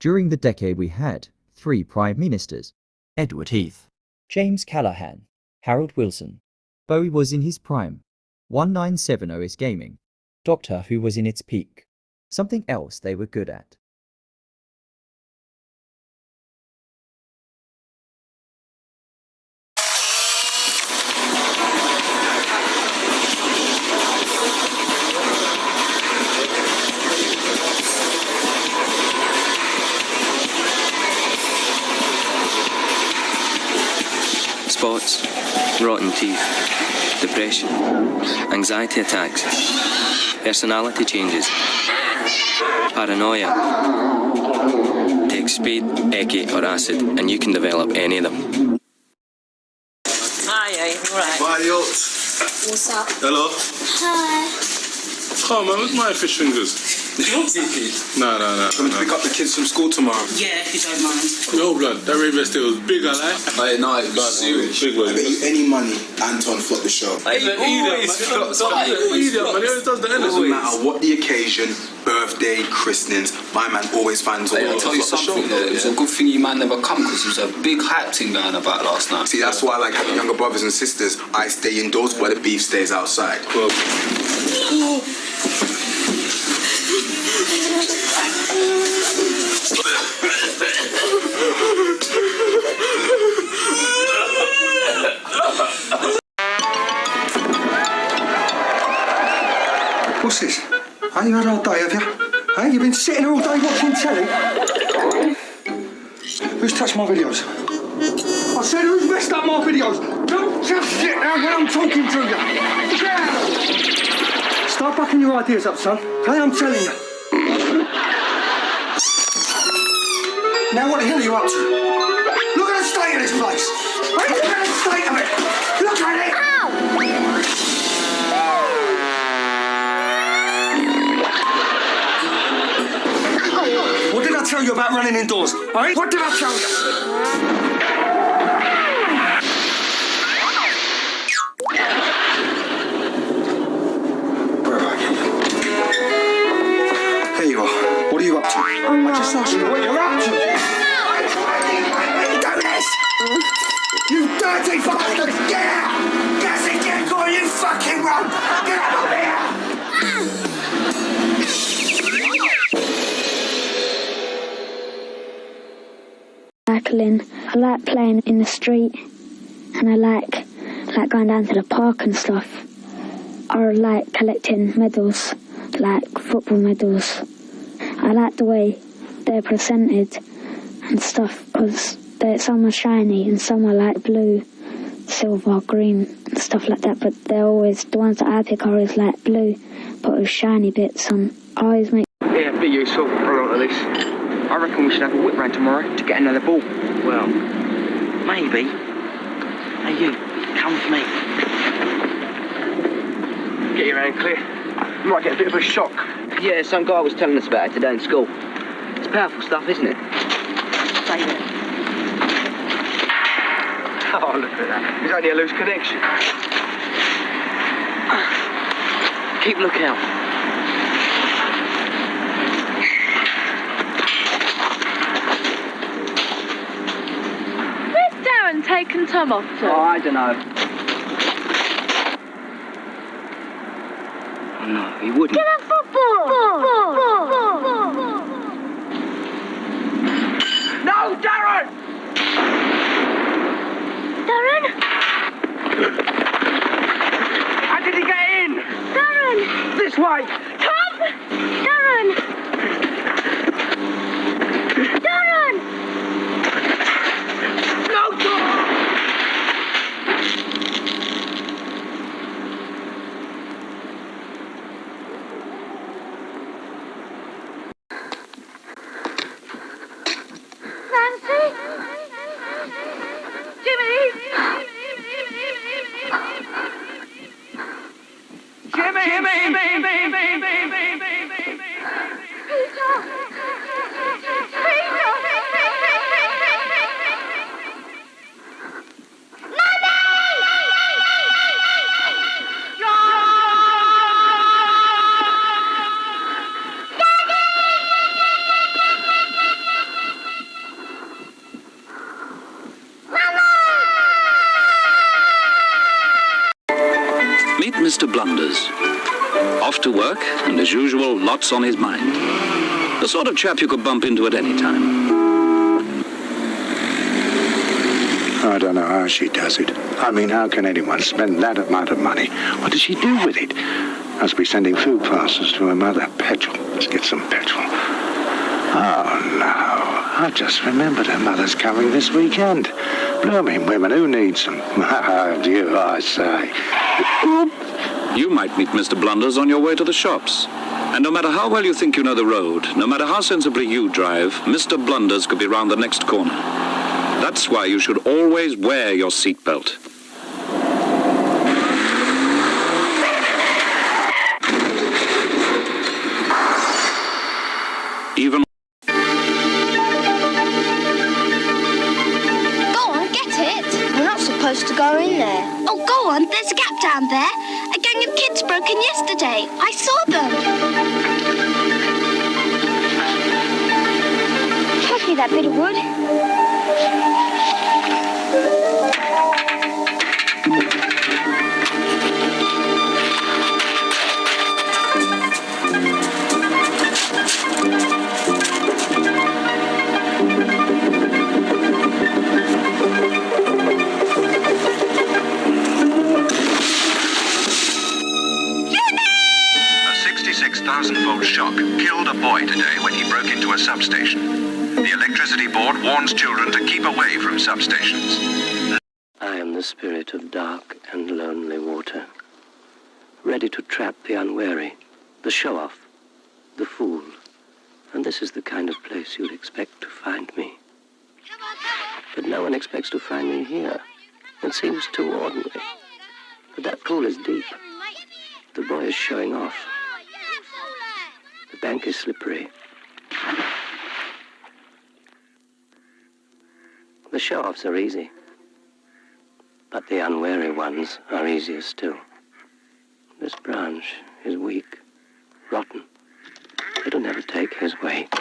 During the decade we had 3 Prime Ministers: Edward Heath, James Callaghan, Harold Wilson. Bowie was in his prime. 1970 is gaming. Doctor Who was in its peak. Something else they were good at. Spots, rotten teeth, depression, anxiety attacks, personality changes, paranoia. Take speed, ecce or acid and you can develop any of them. Hi, alright. Bye, yacht. What's up? Hello. Hi. Oh man, where's my fish fingers? No. Coming to pick up the kids from school tomorrow. Yeah, if you don't mind. Yo, blood, that rave still was big, I like. Hey, no, it was serious. Big I one. bet you any money, Anton flopped the show. He's an idiot, man. He always does the Doesn't energy. matter what the occasion, birthday, christenings, my man always finds a way I'll to tell you flop the show. something though, it's a good thing you man never come because there was a big hype thing going about last night. See, that's why I like having younger brothers and sisters. I stay indoors while the beef stays outside. What's this? Ain't you had all day, have you? Hey, you been sitting here all day watching telly? Who's touched my videos? I said, who's messed up my videos? Don't just sit there when I'm talking to you. Yeah. Start backing your ideas up, son. Hey, I'm telling you. Now what the hell are you up to? Look at the state of this place. Look at the state of it. Look at it. What did I tell you about running indoors? Eh? What did I tell you? Where are you? Here you are. What are you up to? I just asked you what you're up to. Do this! You dirty bastard! Get out! That's it, get going, you fucking run! Get out of here! Cycling. I like playing in the street, and I like going down to the park and stuff. I like collecting medals, like football medals. I like the way they're presented and stuff because some are shiny and some are like blue, silver, green and stuff like that. But they're always the ones that I pick are always like blue, but with shiny bits on. I always make. Yeah, it'd be useful for a lot of this. I reckon we should have a whip round tomorrow to get another ball. Well, maybe. Hey, you, come with me. Get your hand clear. You might get a bit of a shock. Yeah, some guy was telling us about it today in school. It's powerful stuff, isn't it? Stay there. Oh, look at that. There's only a loose connection. Keep lookout. Taken Tom off to? Oh, I don't know. Oh, no, he wouldn't. Get a football! No, Darren! Darren? How did he get in? Darren! This way! Tom! Darren! Darren! No, Tom! And as usual, lots on his mind. The sort of chap you could bump into at any time. I don't know how she does it. I mean, how can anyone spend that amount of money? What does she do with it? Must be sending food parcels to her mother. Petrol. Let's get some petrol. Oh, no. I just remembered her mother's coming this weekend. Blooming women, who needs them? Oh, dear, I say. You might meet Mr. Blunders on your way to the shops. And no matter how well you think you know the road, no matter how sensibly you drive, Mr. Blunders could be round the next corner. That's why you should always wear your seatbelt. Even... Go on, get it. We're not supposed to go in there. Oh, go on, there's a gap down there. A gang of kids broke in yesterday. I saw them. Pass me that bit of wood. A 66,000-volt shock killed a boy today when he broke into a substation. The electricity board warns children to keep away from substations. I am the spirit of dark and lonely water, ready to trap the unwary, the show-off, the fool. And this is the kind of place you'd expect to find me. But no one expects to find me here. It seems too ordinary. But that pool is deep. The boy is showing off. The bank is slippery. The show-offs are easy. But the unwary ones are easier still. This branch is weak, rotten. It'll never take his weight.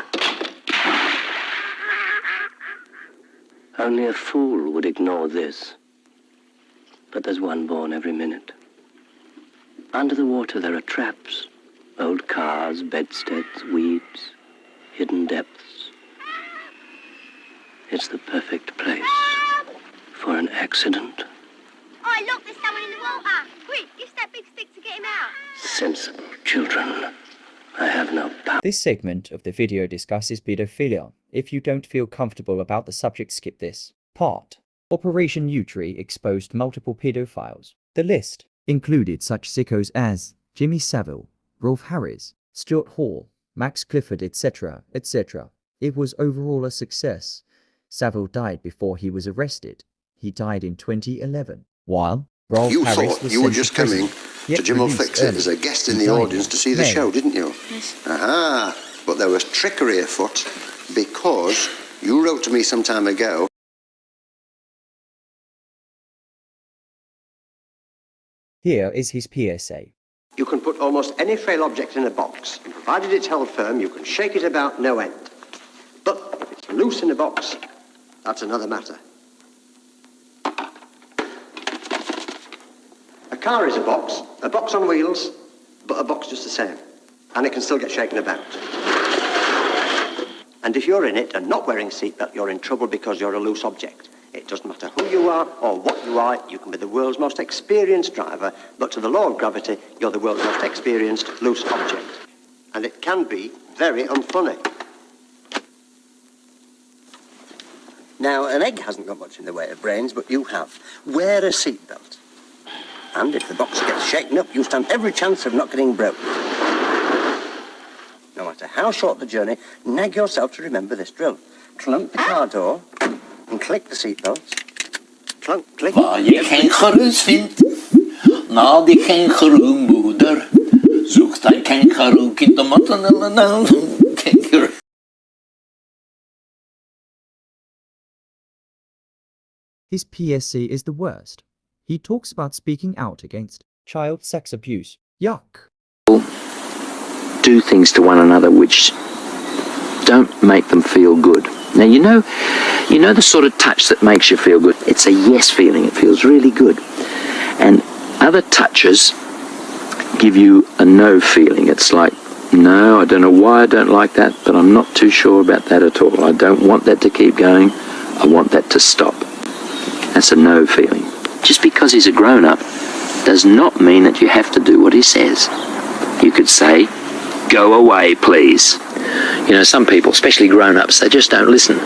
Only a fool would ignore this. But there's one born every minute. Under the water there are traps. Old cars, bedsteads, weeds, hidden depths. It's the perfect place for an accident. Oh, look, there's someone in the water. Quick, use that big stick to get him out. Sensible children. I have no power. This segment of the video discusses pedophilia. If you don't feel comfortable about the subject, skip this part. Operation Yewtree exposed multiple pedophiles. The list included such sickos as Jimmy Savile, Rolf Harris, Stuart Hall, Max Clifford, etc., etc. It was overall a success. Savile died before he was arrested. He died in 2011. While Rolf You Harris thought was you were sent just to prison, coming yet to Jim will released Fix It early. as a guest in He the died audience to see the May. show, didn't you? Yes. Aha! But there was trickery afoot because you wrote to me some time ago. Here is his PSA. You can put almost any frail object in a box, and provided it's held firm, you can shake it about no end. But if it's loose in a box, that's another matter. A car is a box on wheels, but a box just the same, and it can still get shaken about. And if you're in it and not wearing a seatbelt, you're in trouble because you're a loose object. It doesn't matter who you are or what you are, you can be the world's most experienced driver, but to the law of gravity, you're the world's most experienced loose object. And it can be very unfunny. Now, an egg hasn't got much in the way of brains, but you have. Wear a seatbelt. And if the box gets shaken up, you stand every chance of not getting broke. No matter how short the journey, nag yourself to remember this drill. Clunk the car door and click the seatbelts. Clunk, click. Waar je geen gerust vindt, na die kangaroo-moeder, zoekt een kangaroo-kind de matten en een kangaroo. His PSA is the worst. He talks about speaking out against child sex abuse. Yuck. Do things to one another which don't make them feel good. Now, you know the sort of touch that makes you feel good? It's a yes feeling. It feels really good. And other touches give you a no feeling. It's like No, I don't know why I don't like that, but I'm not too sure about that at all. I don't want that to keep going. I want that to stop. That's a no feeling. Just because he's a grown-up does not mean that you have to do what he says. You could say, "Go away, please." You know, some people, especially grown-ups, they just don't listen.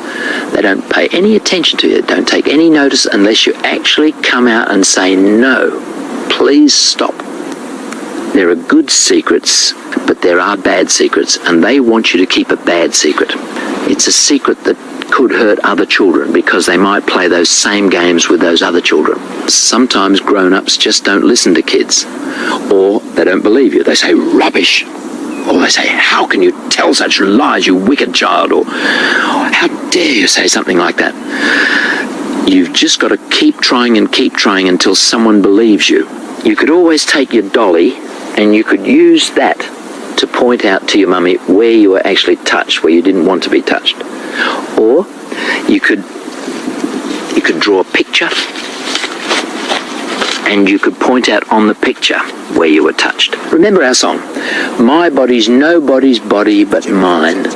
They don't pay any attention to you, don't take any notice unless you actually come out and say, "No, please stop." There are good secrets, but there are bad secrets, and they want you to keep a bad secret. It's a secret that could hurt other children because they might play those same games with those other children. Sometimes grown-ups just don't listen to kids, or they don't believe you. They say, "Rubbish." Or they say, "How can you tell such lies, you wicked child?" Or, "How dare you say something like that?" You've just got to keep trying until someone believes you. You could always take your dolly and you could use that to point out to your mummy where you were actually touched, where you didn't want to be touched. Or you could draw a picture and you could point out on the picture where you were touched. Remember our song, "My body's nobody's body but mine.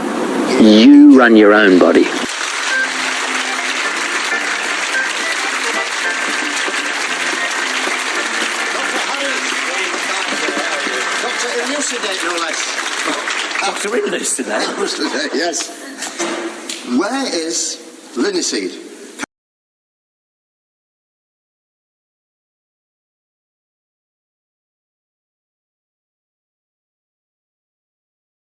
You run your own body." Dr. Linseed today? Yes. Where is linseed?